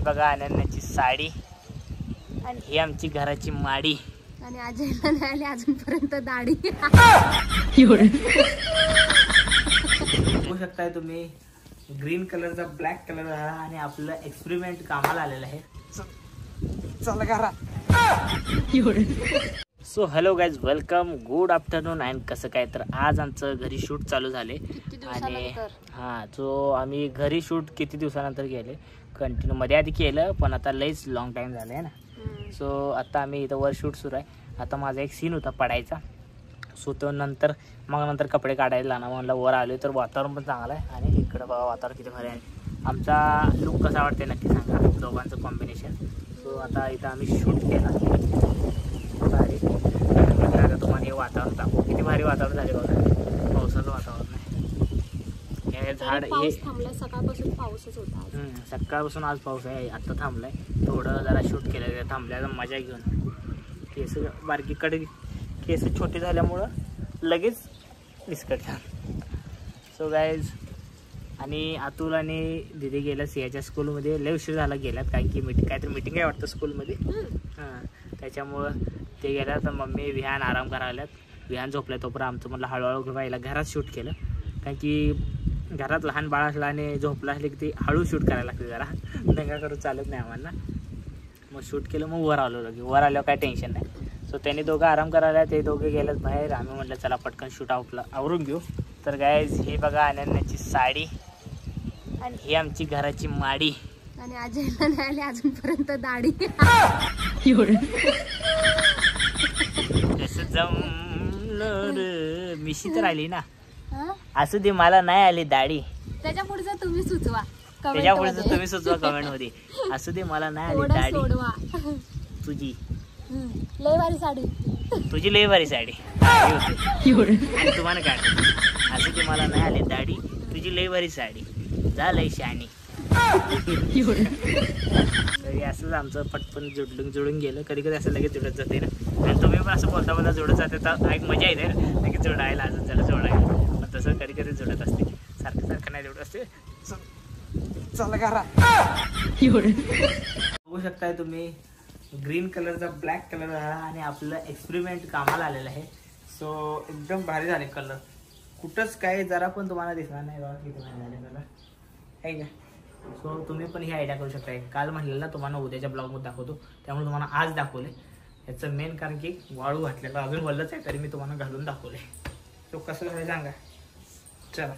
बघा अनन्याची साडी आणि ही आमची घराची माडी आणि अजयला नाही आली अजूनपर्यंत दाढी. बघू शकताय तुम्ही ग्रीन कलरचा ब्लॅक कलर आणि आपलं एक्सपेरिमेंट कामाला आलेलं आहे. चला करा. So hello guys, welcome, good afternoon. And कसं काय तर आज आमचं घरी शूट चालू झाले आणि हां जो आम्ही घरी शूट किती दिवसानंतर गेले कंटिन्यू मध्ये आधी केलं पण आता लईच लॉंग टाईम झालं आहे ना. सो आता आम्ही इथं वर शूट सुरू आहे. आता माझा एक सीन होता पडायचा, सो तो नंतर कपडे काढायला लावणार म्हणलं. वर आलो तर वातावरण पण चांगलं आहे आणि इकडं बघा वातावरण किती भारी आहे. आमचा लुक कसा वाटते नक्की सांगा, दोघांचं कॉम्बिनेशन. सो आता इथं आम्ही शूट केला भारी. आता तुम्हाला हे वातावरण दाखवू, किती भारी वातावरण झाले बघा. पावसाचं वातावरण आहे. हे झाड हे सकाळपासून पाऊसच होता. सकाळपासून आज पाऊस आहे, आत्ता थांबलाय. थोडं जरा शूट केलं, थांबल्याचं मजा घेऊन. केस बारकीकडे केस छोटे झाल्यामुळं लगेच निसकटतात. सो गाईज, आणि अतुल आणि दिदी गेल्या सियाच्या स्कूलमध्ये लय उशीर झाला गेल्यात, कारण की काहीतरी मीटिंग आहे वाटतं स्कूलमध्ये. हां, त्याच्यामुळं ते गेल्या. तर मम्मी विहान आराम करायल्यात. विहान झोपल्या तोपर्यंत आमचं म्हटलं हळूहळू व्हायला घरात शूट केलं, कारण की घरात लहान बाळ असलं आणि झोपलं असले की ते हळू शूट करायला लागते, जरा दंगा करून चालत नाही आम्हाला. मग शूट केलं, मग वर आलो लगे. वर आल्यावर काय टेन्शन नाही. सो त्यांनी दोघं आराम करायला, ते दोघे गेलेत बाहेर. आम्ही म्हटलं चला पटकन शूट आवरून घेऊ. तर गाईज ही बघा अनन्याची साडी आणि ही आमची घराची माडी आणि अजयला नाही आली अजूनपर्यंत दाढी. कसं जमलं, मिशी तर आली ना. असू दे, मला नाही आली दाढी. त्याच्या पुढचं तुम्ही सुचवा, कमेंट मध्ये. असू दे, मला नाही आली दाढी. तुझी लय भारी साडी, तुझी लय भारी साडी. आणि तुम्हाला काय, असू दे, मला नाही आली दाढी, तुझी लय भारी साडी, जा लय शानी. तरी असंच आमचं पटपण जुळून गेलं. कधी कधी असं लगेच जुळत जाते ना. आणि तुम्ही पण असं बोलता बोलता जुळत जाते तर एक मजा येते लगेच जोडायला, अजून त्याला जोडायला. पण तसं कधी कधी जुळत असते, सारखं नाही जुळत असते. चला करा. बघू शकताय तुम्ही ग्रीन कलरचा ब्लॅक कलर आणि आपलं एक्सपेरिमेंट कामाला आलेलं आहे. सो एकदम भारी झाले कलर, कुठंच काय जरा पण तुम्हाला दिसणार नाही बघा किती भारी झाले कलर आहे का. सो तुम्ही पण ही आयडिया करू शकता. काल म्हणलेलं ना तुम्हाला उद्याच्या ब्लॉगमध्ये दाखवतो, त्यामुळे तुम्हाला आज दाखवले. याचं मेन कारण की वाळू घातलेलं अजून वल्लच आहे, तरी मी तुम्हाला घालून दाखवले. तो कसं झालं सांगा. चला.